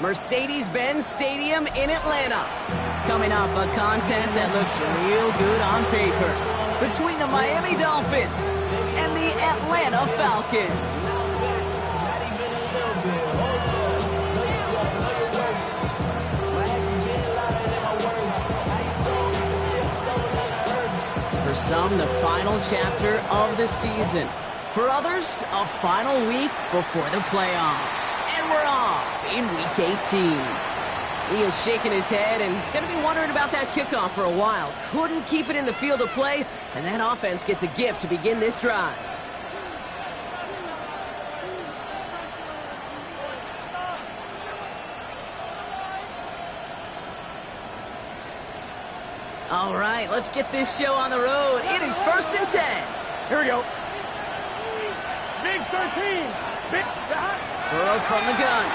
Mercedes-Benz Stadium in Atlanta. Coming up, a contest that looks real good on paper between the Miami Dolphins and the Atlanta Falcons. For some, the final chapter of the season. For others, a final week before the playoffs. And we're off in Week 18. He is shaking his head, and he's going to be wondering about that kickoff for a while. Couldn't keep it in the field of play, and that offense gets a gift to begin this drive. All right, let's get this show on the road. It is 1st and 10. Here we go. Big 13. Big shot. Burrow from the gun.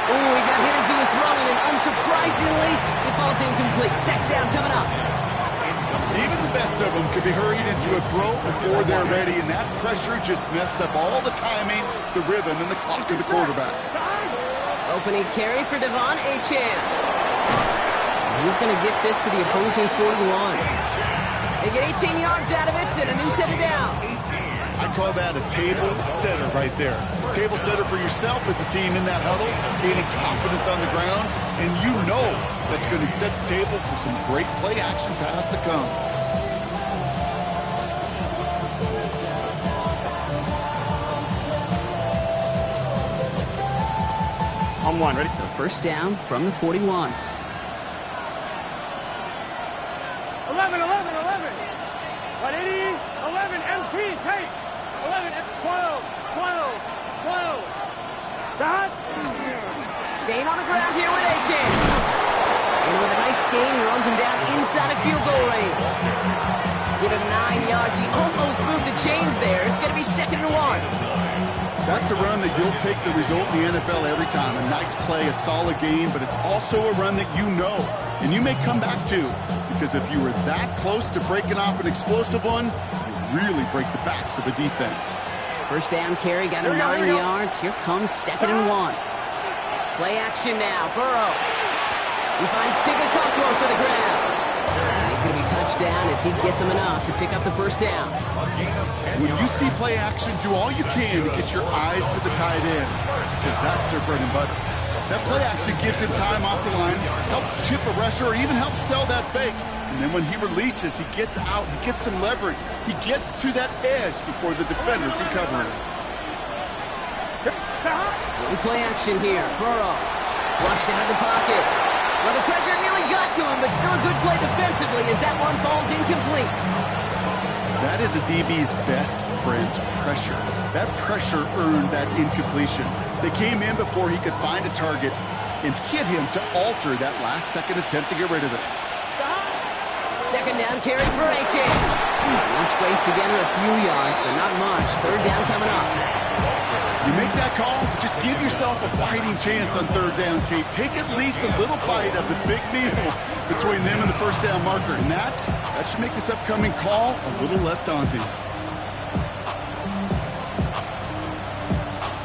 Oh, he got hit as he was throwing, and unsurprisingly, it falls incomplete. Second down coming up. Even the best of them could be hurried into a throw before they're ready, and that pressure just messed up all the timing, the rhythm, and the clock of the quarterback. Opening carry for Devon Achane. He's going to get this to the opposing 41. They get 18 yards out of it and a new set of downs. I call that a table setter right there. Table setter for yourself as a team in that huddle, gaining confidence on the ground, and you know that's going to set the table for some great play-action pass to come. On one, ready? So first down from the 41. 11, 11, 11. 180, 11, MT, take. 11, 12, 12, 12. Dot. Staying on the ground here with Achane. And with a nice gain, he runs him down inside of field goal range. Give him 9 yards. He almost moved the chains there. It's going to be 2nd and 1. That's a run that you'll take the result in the NFL every time. A nice play, a solid game, but it's also a run that you know, and you may come back to, because if you were that close to breaking off an explosive one, you really break the backs of a defense. First down carry, got him 9 yards. Here comes 2nd and 1. Play action now. Burrow. He finds Tigger Cockrell for the grab. And he's going to be touched down as he gets him enough to pick up the first down. When you see play action, do all you can to get your eyes to the tight end, because that's their bread and butter. That play action gives him time off the line, helps chip a rusher, or even helps sell that fake. And then when he releases, he gets out, he gets some leverage. He gets to that edge before the defender can cover him. One play action here. Burrow flushed out of the pocket. Well, the pressure nearly got to him, but still a good play defensively as that one falls incomplete. That is a DB's best friend, pressure. That pressure earned that incompletion. They came in before he could find a target and hit him to alter that last-second attempt to get rid of it. Second down carry for Achane. He scraped together a few yards, but not much. Third down coming up. You make that call to just give yourself a fighting chance on third down, Kate. Take at least a little bite of the big meal between them and the first down marker. And that should make this upcoming call a little less daunting.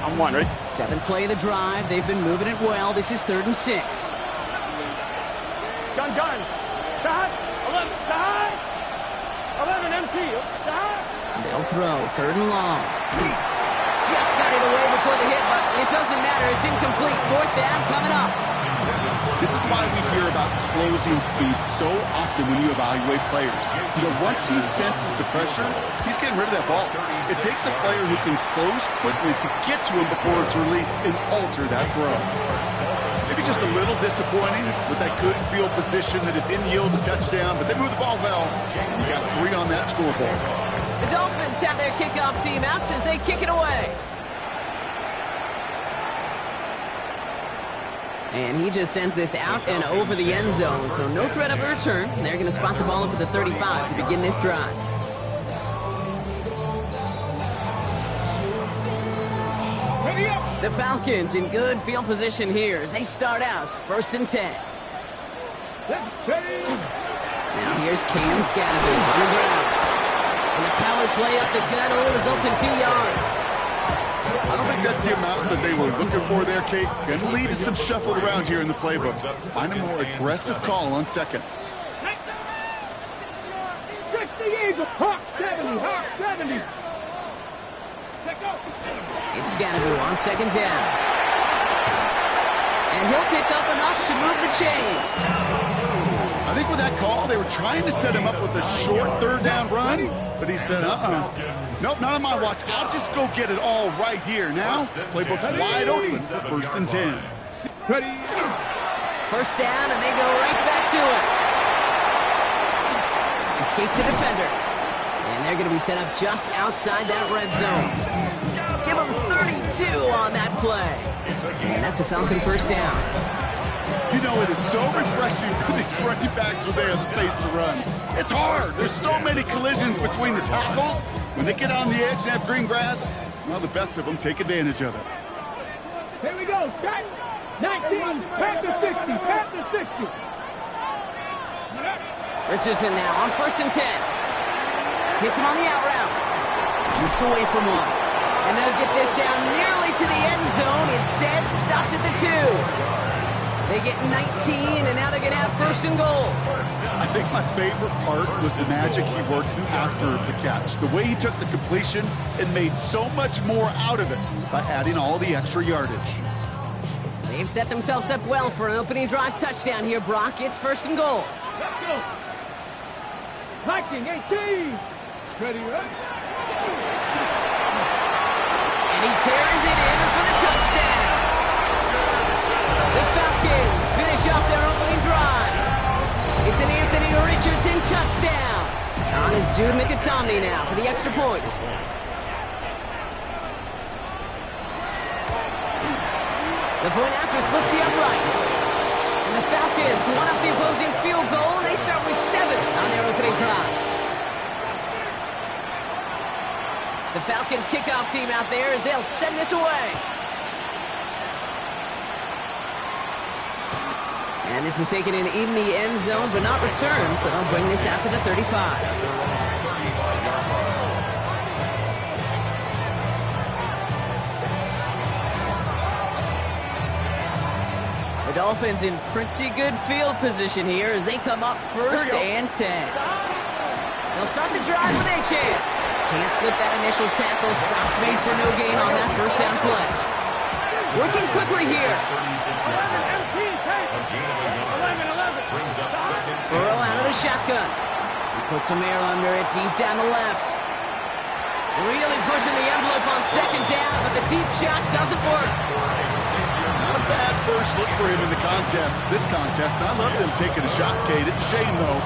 On one, ready? 7th play of the drive. They've been moving it well. This is 3rd and 6. Gun. Dot. 11, dot. 11, MT. Dot. They'll throw. 3rd and long. Just got it away before the hit, but it doesn't matter. It's incomplete. 4th down coming up. This is why we hear about closing speed so often when you evaluate players. You know, once he senses the pressure, he's getting rid of that ball. It takes a player who can close quickly to get to him before it's released and alter that throw. Maybe just a little disappointing with that good field position that it didn't yield a touchdown, but they moved the ball well. You got 3 on that scoreboard. The Dolphins have their kickoff team out as they kick it away. And he just sends this out and over the end zone, so no threat of a return. They're going to spot the ball up at the 35 to begin this drive. The Falcons in good field position here as they start out 1st and 10. Now here's Cam Scatterby on the ground. And the power play up the gut only results in 2 yards. I don't think that's the amount that they were looking for there, Kate. Going to lead to some shuffling around here in the playbook. Find a more aggressive call on second. 60 Eagles, Hawk 70, Hawk 70. It's Scannaboo on second down. And he'll pick up enough to move the chains. I think with that call, they were trying to set him up with a short third down run, but he said, nope, not on my watch. I'll just go get it all right here. Now, playbook's wide open for 1st and 10. First down, and they go right back to it. Escapes the defender. And they're going to be set up just outside that red zone. Give them 32 on that play. And that's a Falcon first down. You know, it is so refreshing for these running backs when they have space to run. It's hard. There's so many collisions between the tackles. When they get on the edge and have green grass, well, the best of them take advantage of it. Here we go. Shot. 19. Panther 60. Panther 60. Richardson now on 1st and 10. Hits him on the out route. Jukes away from one. And they'll get this down nearly to the end zone. Instead, stopped at the 2. They get 19, and now they're going to have 1st and goal. I think my favorite part was the magic he worked after the catch. The way he took the completion and made so much more out of it by adding all the extra yardage. They've set themselves up well for an opening drive touchdown here, Brock. It's 1st and goal. Let's go. Viking 18. Ready, right? And he carries it in for the touchdown. The Falcons finish off their opening drive. It's an Anthony Richardson touchdown. On is Jude Mikitomney now for the extra point. The point after splits the upright. And the Falcons won up the opposing field goal, and they start with 7 on their opening drive. The Falcons kickoff team out there as they'll send this away. And this is taken in the end zone, but not returned, so they'll bring this out to the 35. The Dolphins in pretty good field position here as they come up 1st and 10. They'll start the drive with Achane. Can't slip that initial tackle. Stops made for no gain on that 1st down play. Working quickly here. Burrow out of the shotgun. He puts some air under it deep down the left. Really pushing the envelope on 2nd down, but the deep shot doesn't work. Not a bad first look for him in the contest. This contest, and I love them taking a shot, Kate. It's a shame, though,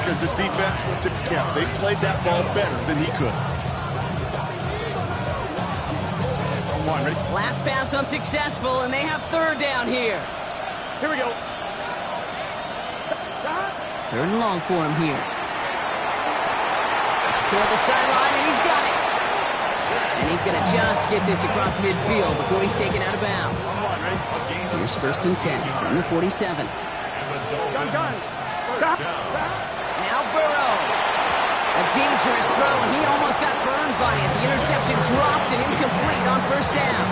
because this defense took the cap. They played that ball better than he could. Last pass unsuccessful, and they have 3rd down here. Here we go. 3rd and long for him here. Toward the sideline, and he's got it. And he's going to just get this across midfield before he's taken out of bounds. Here's 1st and 10 from the 47. Now Burrow. A dangerous throw, and he almost got burned by it. The interception dropped and incomplete on 1st down.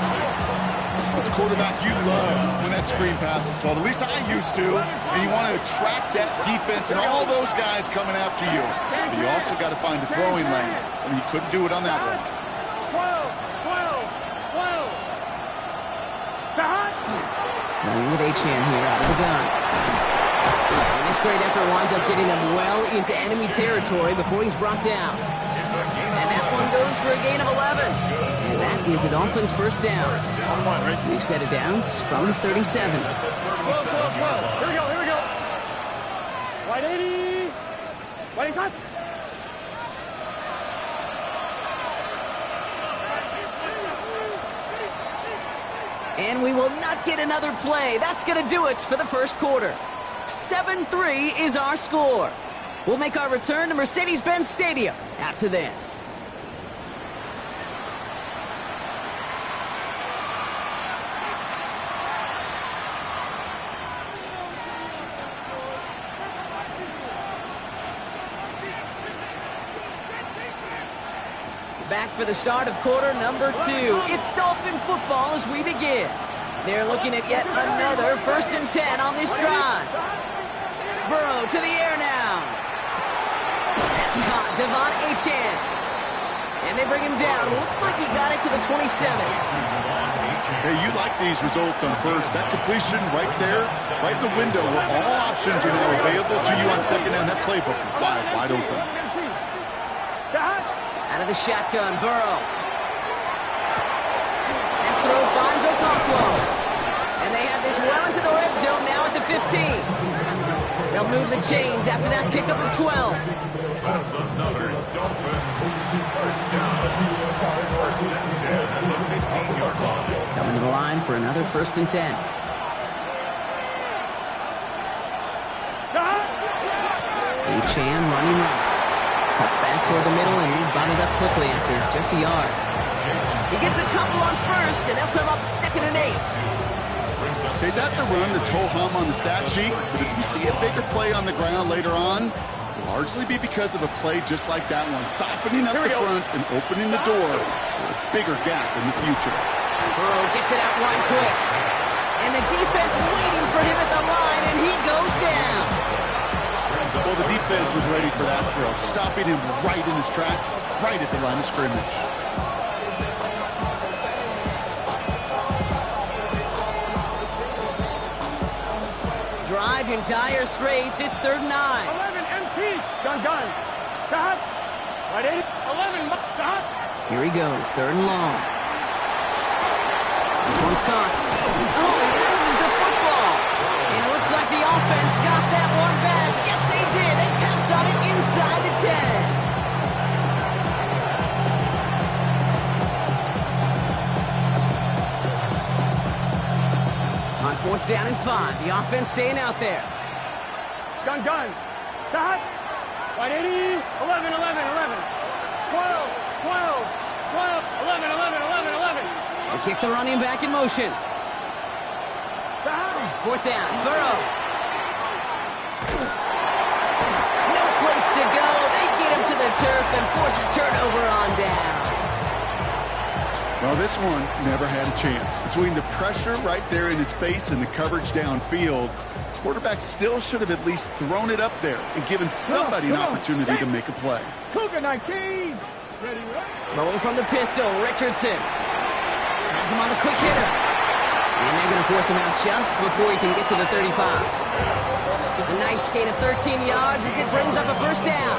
As a quarterback, you love when that screen pass is called. At least I used to. And you want to attract that defense and all those guys coming after you. But you also got to find a throwing lane. And he couldn't do it on that one. 12. Running with Achane here out of the gun. And this great effort winds up getting him well into enemy territory before he's brought down. And that one goes for a gain of 11. And that is a Dolphins 1st down. We've set it down from the 37. 12. Here we go. White 80. White 80. And we will not get another play. That's going to do it for the 1st quarter. 7-3 is our score. We'll make our return to Mercedes-Benz Stadium after this. back for the start of quarter number 2. It's Dolphin football as we begin. They're looking at yet another 1st and 10 on this drive. Burrow to the air now. That's caught. Devon Achane. And they bring him down. Looks like he got it to the 27. Hey, you like these results on first. That completion right there, right in the window where all options are now available to you on second down. That playbook wide open. Out of the shotgun, Burrow. That throw finds Okonkwo. And they have this well into the red zone now at the 15. They'll move the chains after that pickup of 12. That's another Dolphins first down. First and 10 at the 15-yard line. Coming to the line for another 1st and 10. Achane running right. Cuts back toward the middle, and he's bottled up quickly after just a yard. He gets a couple on first, and they'll come up 2nd and 8. Okay, that's a run that's ho-hum on the stat sheet, but if you see a bigger play on the ground later on, it'll largely be because of a play just like that one, softening up the front and opening the door for a bigger gap in the future. Burrow gets it out one quick. And the defense waiting for him at the line, and he goes down. Well, the defense was ready for that throw, stopping him right in his tracks, right at the line of scrimmage. Drive in dire straits. It's 3rd and 9. 11 MP. Gun. Stop. Right 8. 11. Stop. Here he goes. 3rd and long. This one's caught. Oh, he loses the football. And it looks like the offense got that one back. Yes, they did. They pounce on it inside the 10. On 4th down and 5, the offense staying out there. Gun. Stop. Right 80. 11. 12. 11. 11. They kick the running back in motion. Stop. 4th down, Burrow. No place to go. They get him to the turf and force a turnover on down. Well, this one never had a chance. Between the pressure right there in his face and the coverage downfield, quarterback still should have at least thrown it up there and given somebody an opportunity to make a play. Cougar 19. Ready. Throwing from the pistol, Richardson. Has him on the quick hitter. And they're going to force him out just before he can get to the 35. A nice gain of 13 yards as it brings up a 1st down.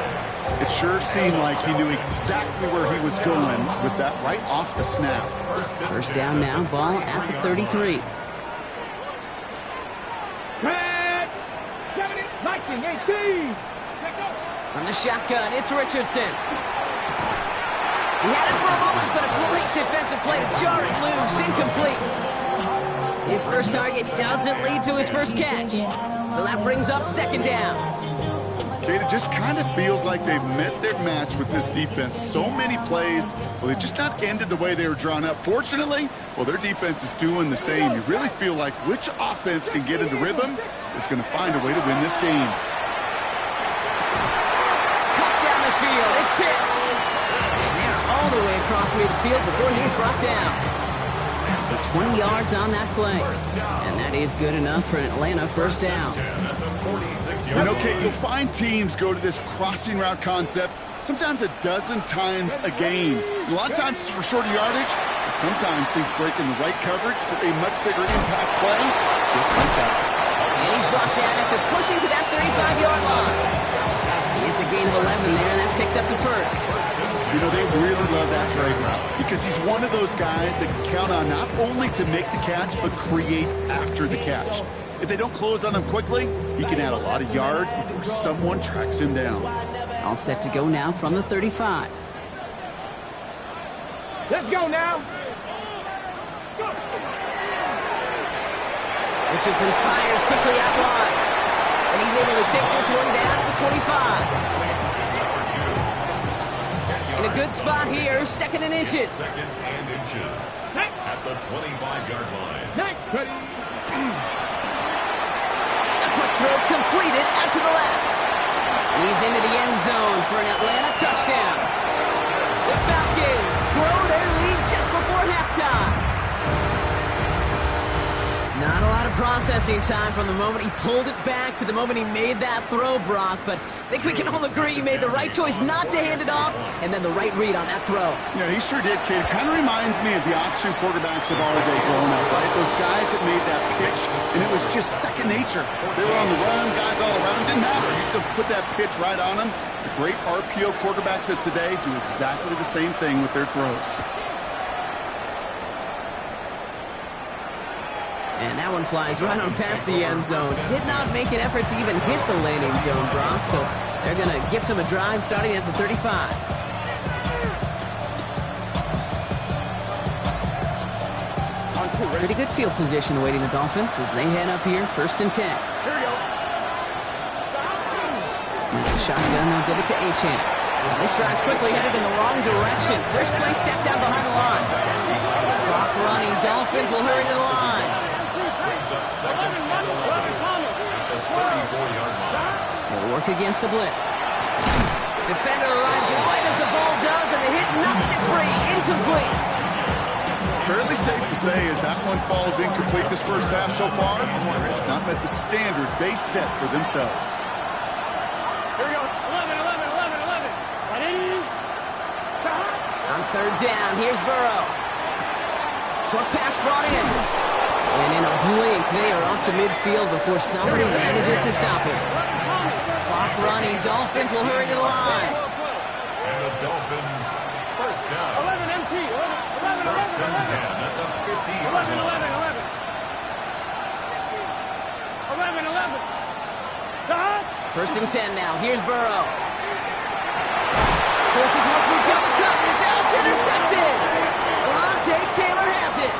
It sure seemed like he knew exactly where he was going with that right off the snap. 1st down now, ball at the 33. 19-18. From the shotgun, it's Richardson. He had it for a moment, but a great defensive play to jar it loose, incomplete. His first target doesn't lead to his first catch, so that brings up 2nd down. Okay, it just kind of feels like they've met their match with this defense. So many plays, well, they've just not ended the way they were drawn up. Fortunately, well, their defense is doing the same. You really feel like which offense can get into rhythm is going to find a way to win this game. Cut down the field, it's Pitts. And they're all the way across midfield before he's brought down. So 20 yards on that play. And that is good enough for an Atlanta 1st down. And okay, you'll find teams go to this crossing route concept sometimes a dozen times a game. A lot of times it's for shorter yardage, but sometimes teams break in the right coverage for a much bigger impact play, just like that. And he's brought down after pushing to that 35-yard line. It's a gain of 11 there, and that picks up the 1st. You know, they really love that drag route because he's one of those guys that can count on not only to make the catch, but create after the catch. If they don't close on him quickly, he can add a lot of yards before someone tracks him down. All set to go now from the 35. Let's go now. Richardson fires quickly out wide. And he's able to take this one down to the 25. In a good spot here, 2nd and inches. 2nd and inches. At the 25-yard line. Next. Ready. A quick throw completed out to the left. And he's into the end zone for an Atlanta touchdown. The Falcons Not a lot of processing time from the moment he pulled it back to the moment he made that throw, Brock. But I think we can all agree he made the right choice not to hand it off, and then the right read on that throw. Yeah, he sure did, kid. It kind of reminds me of the option quarterbacks of our day growing up, right? Those guys that made that pitch, and it was just second nature. They were on the run, guys all around. Didn't matter. He's going to put that pitch right on them. The great RPO quarterbacks of today do exactly the same thing with their throws. And that one flies right on past the end zone. Did not make an effort to even hit the landing zone, Brock. So they're going to gift him a drive starting at the 35. Pretty good field position awaiting the Dolphins as they head up here, 1st and 10. Here we go. Shotgun, they'll give it to Achane. This drive's quickly headed in the wrong direction. First play set down behind the line. Clock running. Dolphins will hurry to the line. They'll work against the blitz. Defender arrives right as the ball does, and the hit knocks it free. Incomplete. Fairly safe to say as that one falls incomplete this first half so far, it's not met the standard they set for themselves. Here we go. 11, 11, 11, 11. Right in. On 3rd down, here's Burrow. Short pass brought in. And in a blink, they are off to midfield before somebody manages to stop him. Clock running. Dolphins will hurry to the line. And the Dolphins, first down. 11 MT. 11, 11, First 11, and 10 11. at the 50-yard 11, line. 11, 11. 11, 11. Stop. 1st and 10 now. Here's Burrow. Forces one through double coverage. Oh, it's intercepted. Lante Taylor has it.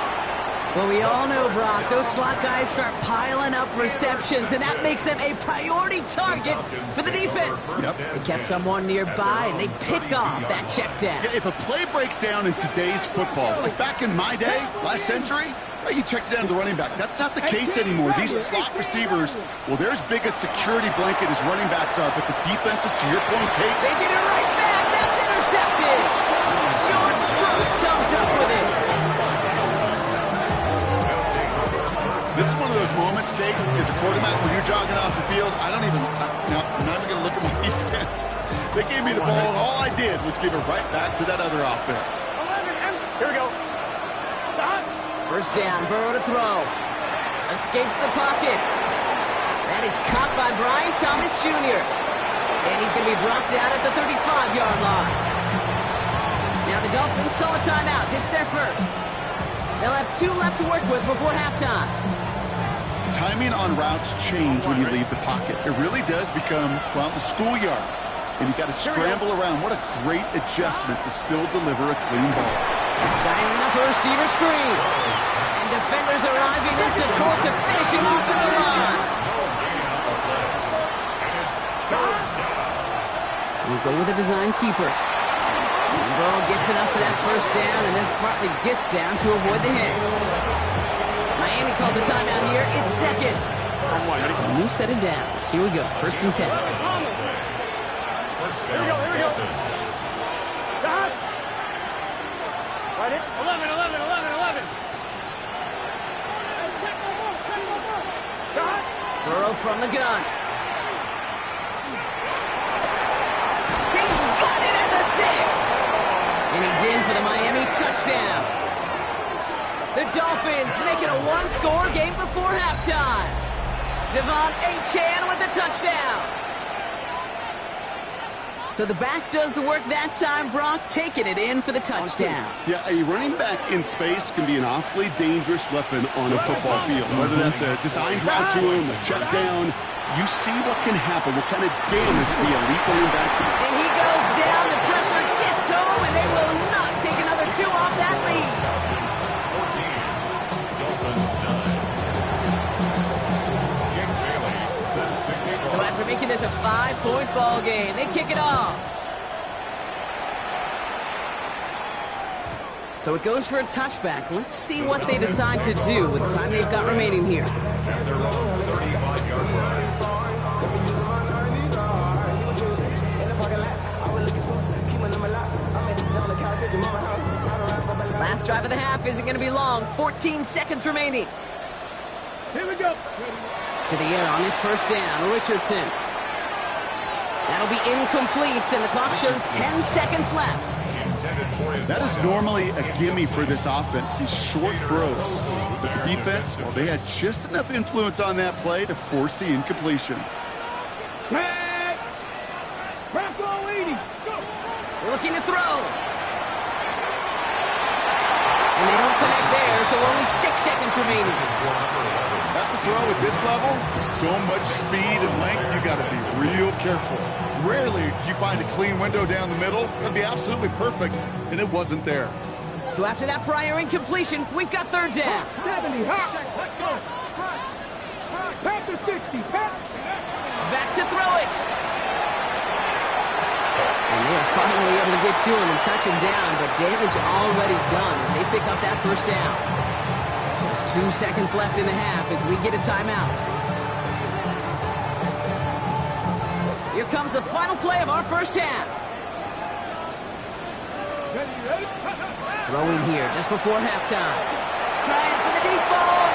Well, we all know, Brock, those slot guys start piling up receptions, and that makes them a priority target for the defense. Yep. They kept someone nearby, and they pick off that check down. If a play breaks down in today's football, like back in my day, last century, you checked it down to the running back. That's not the case anymore. These slot receivers, well, they're as big a security blanket as running backs are, but the defenses, to your point, Kate, They get it right back. That's intercepted. George Brooks comes up with it. this is one of those moments, Kate, as a quarterback, when you're jogging off the field, I'm not even going to look at my defense. They gave me the ball, and all I did was give it right back to that other offense. 11 MT. Here we go. Stop. 1st down, Burrow to throw. Escapes the pocket. That is caught by Brian Thomas Jr. And he's going to be brought down at the 35-yard line. Now the Dolphins call a timeout. It's their first. They'll have 2 left to work with before halftime. Timing on routes change when you leave the pocket. It really does become, well, the schoolyard. And you got to scramble around. What a great adjustment to still deliver a clean ball. Dialing up a receiver screen. And defenders arriving in support to finish him off at the line. We'll go with a design keeper. And Burrow gets enough for that 1st down and then smartly gets down to avoid the hit. Miami calls a timeout here. It's 2nd. So a new set of downs. Here we go. 1st and 10. Here we go. Here we go. Stop. Right in. 11, 11, 11, 11. Stop. Burrow from the gun. He's got it at the 6. And he's in for the Miami touchdown. The Dolphins make it a 1-score game before halftime. Devon Achane with the touchdown. So the back does the work that time, Brock, taking it in for the touchdown. Yeah, a running back in space can be an awfully dangerous weapon on a football field. Whether that's a designed route to him, a check down, you see what can happen, what kind of damage the elite running backs do. And he goes down, the pressure gets home, and they will not take another 2 off that lead. 14, Dolphins 9. Jake Bailey set to kick So off. after making this a 5-point ball game, they kick it off. So it goes for a touchback. Let's see what they decide to do with the time they've got remaining here. At their own 35-yard line. Last drive of the half isn't going to be long. 14 seconds remaining. Here we go. To the air on this first down, Richardson. That'll be incomplete, and the clock shows 10 seconds left. That is normally a gimme for this offense, these short throws. But the defense, well, they had just enough influence on that play to force the incompletion. Tag. Bronco 80. Go. They're looking to throw. And they don't connect there, so only 6 seconds remaining. That's a throw at this level. So much speed and length, you got to be real careful. Rarely do you find a clean window down the middle. It'd be absolutely perfect, and it wasn't there. So after that prior incompletion, we've got third down. 70. Hot. Let's go. Back to 60. Back to throw it. And they are finally able to get to him and touch him down, but damage already done as they pick up that first down. Just 2 seconds left in the half as we get a timeout. Here comes the final play of our first half. Throwing here just before halftime. Trying for the deep ball.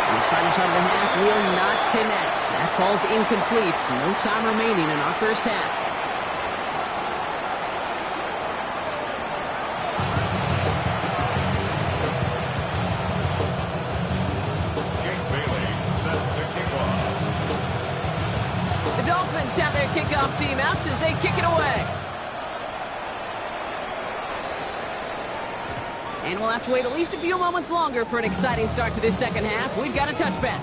And his final shot of the half will not connect. That falls incomplete. No time remaining in our first half. The Dolphins have their kickoff team out as they kick it away. And we'll have to wait at least a few moments longer for an exciting start to this second half. We've got a touchback.